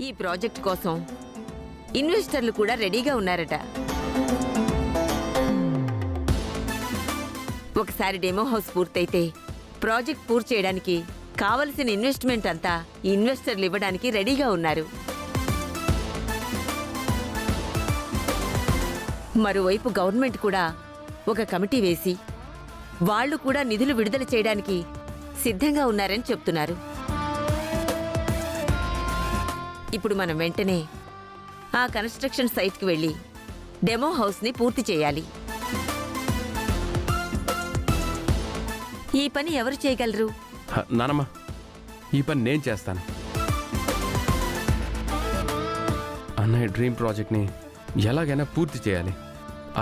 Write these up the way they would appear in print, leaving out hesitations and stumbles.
ఈ ప్రాజెక్ట్ కోసం ఇన్వెస్టర్లు కూడా రెడీగా ఉన్నారట. ఒకసారి డెమో హౌస్ పూర్తయితే ప్రాజెక్ట్ పూర్తి చేయడానికి కావలసిన ఇన్వెస్ట్మెంట్ అంతా ఇన్వెస్టర్లు ఇవ్వడానికి రెడీగా ఉన్నారు. మరోవైపు గవర్నమెంట్ కూడా ఒక కమిటీ వేసి వాళ్లు కూడా నిధులు విడుదల చేయడానికి సిద్ధంగా ఉన్నారని చెప్తున్నారు. ఇప్పుడు మనం వెంటనే ఆ కన్స్ట్రక్షన్ సైట్కి వెళ్ళి డెమో హౌస్ని పూర్తి చేయాలి. ఈ పని ఎవరు చేయగలరు? నానమ్మ, ఈ పని నేను చేస్తాను. అన్నయ్య డ్రీమ్ ప్రాజెక్ట్ని ఎలాగైనా పూర్తి చేయాలి.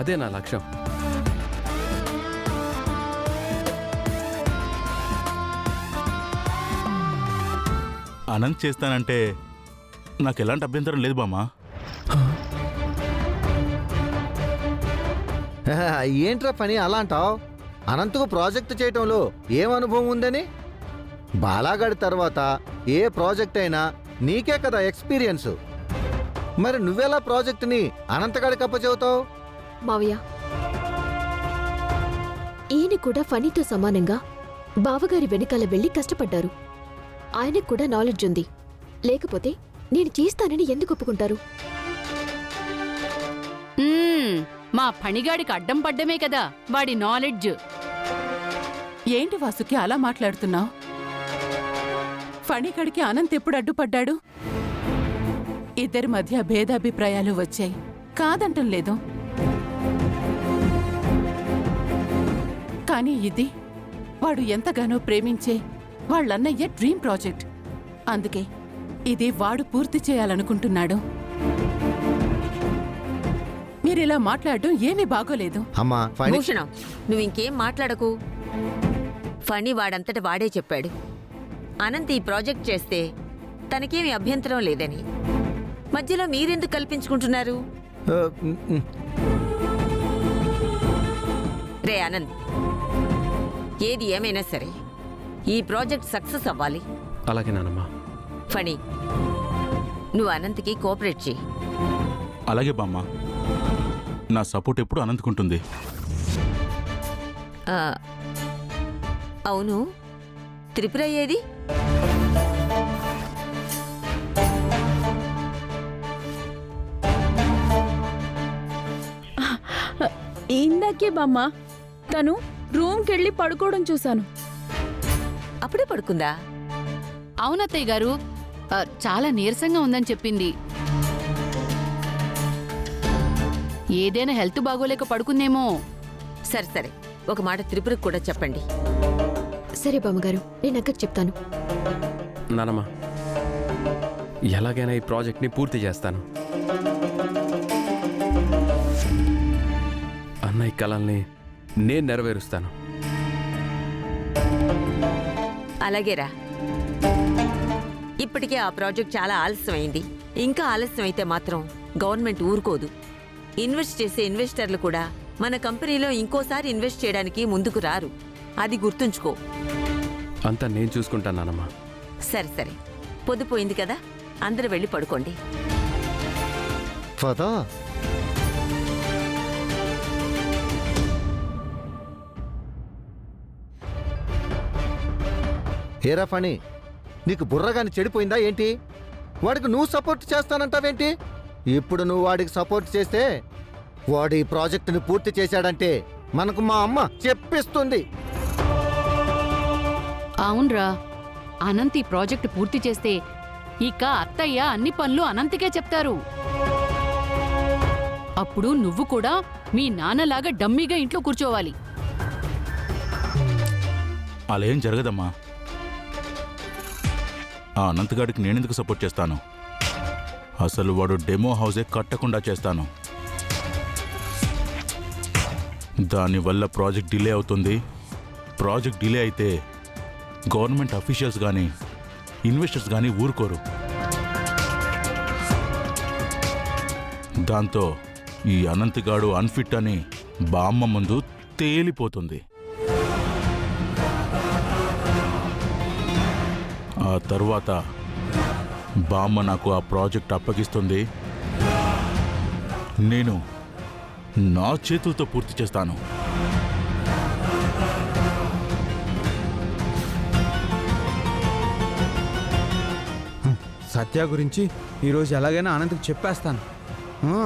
అదే నా లక్ష్యం. అనంత్ చేస్తానంటే నాకు ఎలాంటి అభ్యంతరం లేదు బామ్మా. ఏంట్రా పని అలా అంటావు? అనంతకు ప్రాజెక్టు చేయటంలో ఏం అనుభవం ఉందని? బాలాగడి తర్వాత ఏ ప్రాజెక్ట్ అయినా నీకే కదా ఎక్స్పీరియన్స్. మరి నువ్వెలా ప్రాజెక్టుని అనంతగాడికి అప్పచెబుతావు? మావయ్య, ఈయన కూడా ఫణితో సమానంగా బావగారి వెనకాల వెళ్లి కష్టపడ్డారు. ఆయనకు కూడా నాలెడ్జ్ ఉంది. లేకపోతే నేను చేస్తానని ఎందుకు ఒప్పుకుంటారు? మా పనిగాడికి అడ్డం పడ్డమే కదా వాడి నాలెడ్జ్. ఏంటి వాసుకి అలా మాట్లాడుతున్నావు? ఫణిగాడికి అనంత్ ఎప్పుడు అడ్డుపడ్డాడు? ఇద్దరి మధ్య భేదాభిప్రాయాలు వచ్చాయి, కాదంటం లేదు. కానీ ఇది వాడు ఎంతగానో ప్రేమించే వాళ్ళన్నయ్య డ్రీమ్ ప్రాజెక్ట్. అందుకే ఇది వాడు పూర్తి చేయాలనుకుంటున్నాడు. మీరిలా మాట్లాడడం ఏమీ బాగోలేదు. అమ్మా భూషణం, నువ్వింకేం మాట్లాడకు. ఫణి వాడంతట వాడే చెప్పాడు అనంత్ ఈ ప్రాజెక్ట్ చేస్తే తనకేమి అభ్యంతరం లేదని. మధ్యలో మీరెందుకు కల్పించుకుంటున్నారు? రే అనంత్, ఏది ఏమైనా సరే ఈ ప్రాజెక్ట్ సక్సెస్ అవ్వాలి. అలాగే నానమ్మ. ఫణి, నువ్వు అనంత్కి కోఆపరేట్ చేయి. అలాగే బామ్మా, నా సపోర్ట్ ఎప్పుడు అనంతకుంటుంది. అవును, త్రిపుర ఏది? ఇందాకే బామ్మ, తను రూమ్కెళ్ళి పడుకోవడం చూశాను. అప్పుడే పడుకుందా? అవునత్తయ్య గారు, చాలా నీరసంగా ఉందని చెప్పింది. ఏదైనా హెల్త్ బాగోలేక పడుకుందేమో. సరే సరే, ఒక మాట త్రిపురకు కూడా చెప్పండి. సరే బామ్మగారు, నేను అక్కకి చెప్తాను. నానమ్మ, ఎలాగైనా ఈ ప్రాజెక్ట్ని పూర్తి చేస్తాను. అన్నయ్య కలల్ని నేను నెరవేరుస్తాను. అలాగేరా. ఇప్పటికే ఆ ప్రాజెక్ట్ చాలా ఆలస్యమైంది. ఇంకా ఆలస్యం అయితే మాత్రం గవర్నమెంట్ ఊరుకోదు. ఇన్వెస్ట్ చేసే ఇన్వెస్టర్లు కూడా మన కంపెనీలో ఇంకోసారి ఇన్వెస్ట్ చేయడానికి ముందుకు రారు. అది గుర్తుంచుకో. అంతా నేను చూసుకుంటాను నానమ్మ. సరే సరే, పొద్దుపోయింది కదా, అందరూ వెళ్ళి పడుకోండి. పదా ఏరా ఫణి, నీకు బుర్రగాని చెడిపోయిందా ఏంటి? వాడికి నువ్వు సపోర్ట్ చేస్తానంటావేంటి? ఇప్పుడు నువ్వు వాడికి సపోర్ట్ చేస్తే వాడు ఈ ప్రాజెక్టుని పూర్తి చేశాడంటే మనకు మా అమ్మ చెప్పిస్తుంది. అవునరా, అనంత్ ఈ ప్రాజెక్టు పూర్తి చేస్తే ఇక అత్తయ్య అన్ని పనులు అనంతకే చెప్తారు. అప్పుడు నువ్వు కూడా మీ నాన్నలాగా డమ్మీగా ఇంట్లో కూర్చోవాలి. అలా ఏం జరగదమ్మా. ఆ అనంతగాడికి నేనెందుకు సపోర్ట్ చేస్తాను? అసలు వాడు డెమో హౌసే కట్టకుండా చేస్తాను. దానివల్ల ప్రాజెక్ట్ డిలే అవుతుంది. ప్రాజెక్ట్ డిలే అయితే గవర్నమెంట్ అఫీషియల్స్ కానీ ఇన్వెస్టర్స్ కానీ ఊరుకోరు. దాంతో ఈ అనంతగాడు అన్ఫిట్ అని బామ్మ ముందు తేలిపోతుంది. ఆ తరువాత బామ్మ నాకు ఆ ప్రాజెక్ట్ అప్పగిస్తుంది, నేను నా చేతులతో పూర్తి చేస్తాను. సత్య గురించి ఈరోజు ఎలాగైనా అనంతకు చెప్పేస్తాను. ఆ,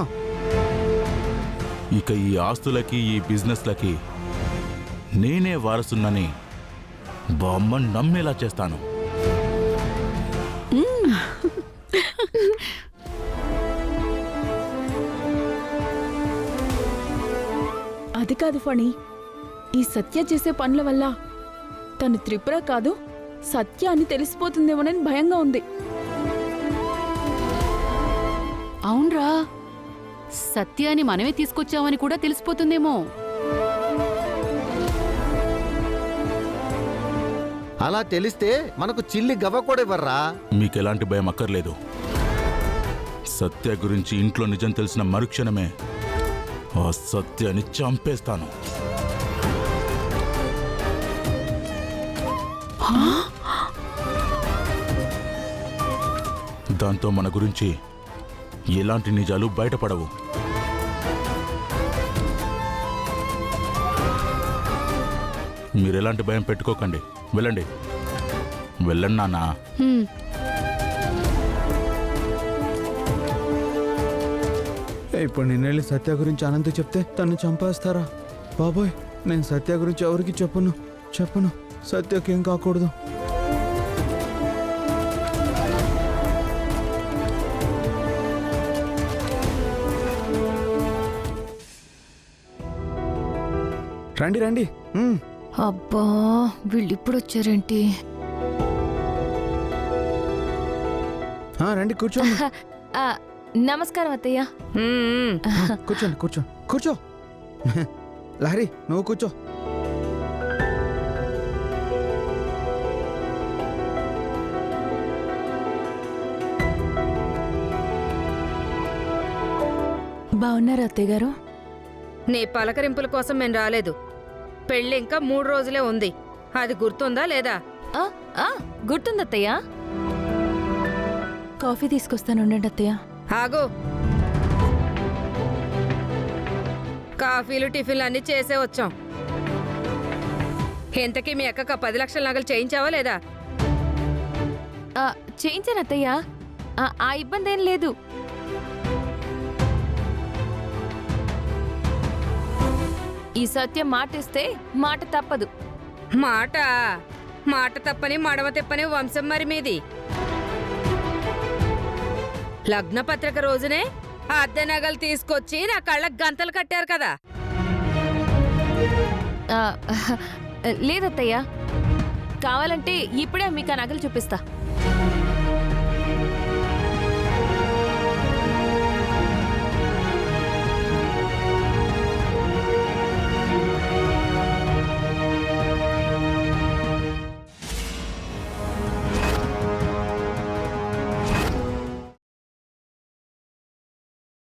ఇక ఈ ఆస్తులకి ఈ బిజినెస్లకి నేనే వారసున్నని బామ్మ నమ్మేలా చేస్తాను. అది కాదు ఫణి, ఈ సత్య చేసే పనుల వల్ల తను త్రిపుర కాదు సత్య అని తెలిసిపోతుందేమోనని భయంగా ఉంది. అవునరా, సత్యాన్ని మనమే తీసుకొచ్చామని కూడా తెలిసిపోతుందేమో. అలా తెలిస్తే మనకు చిల్లి గవ్వ కూడా ఇవ్వర్రా. మీకెలాంటి భయం అక్కర్లేదు. సత్య గురించి ఇంట్లో నిజం తెలిసిన మరుక్షణమే ఆ సత్యాన్ని చంపేస్తాను. దాంతో మన గురించి ఎలాంటి నిజాలు బయటపడవు. మీరెలాంటి భయం పెట్టుకోకండి. వెళ్ళండి, వెళ్ళండి నాన్నా. హ్మ్. ఇప్పుడు నేను వెళ్ళి సత్య గురించి అనంతకు చెప్తే తను చంపేస్తారా? బాబోయ్, నేను సత్య గురించి ఎవరికి చెప్పను. సత్యకి ఏం కాకూడదు. రండి. అబ్బా, వీళ్ళిప్పుడు వచ్చారేంటి? రండి, కూర్చోండి. నమస్కారం అత్తయ్య. కూర్చో. లహరి, నువ్వు కూర్చో. బాగున్నారు అత్తయ్య గారు? నీ పలకరింపుల కోసం మేము రాలేదు. పెళ్ళి ఇంకా 3 రోజులే ఉంది. అది గుర్తుందా లేదా? గుర్తుందత్తయ్య. కాఫీ తీసుకొస్తాను, ఉండండి అత్తయ్య. ఆగు. కాఫీలు టిఫిన్లు అన్నీ చేసే వచ్చాం. ఇంతకీ మీ అక్కక 10 లక్షల నగలు చేయించావా లేదా? చేయించాను అత్తయ్య, ఆ ఇబ్బంది ఏం లేదు. ఈ సత్యం మాటిస్తే మాట తప్పదు. మాట తప్పని మడమ తిప్పని వంశం మరి మీది. లగ్న పత్రిక రోజునే ఆ అద్దె నగలు తీసుకొచ్చి నా కళ్ళకు గంతలు కట్టారు కదా. లేదత్తయ్య, కావాలంటే ఇప్పుడే మీకు ఆ నగలు చూపిస్తా.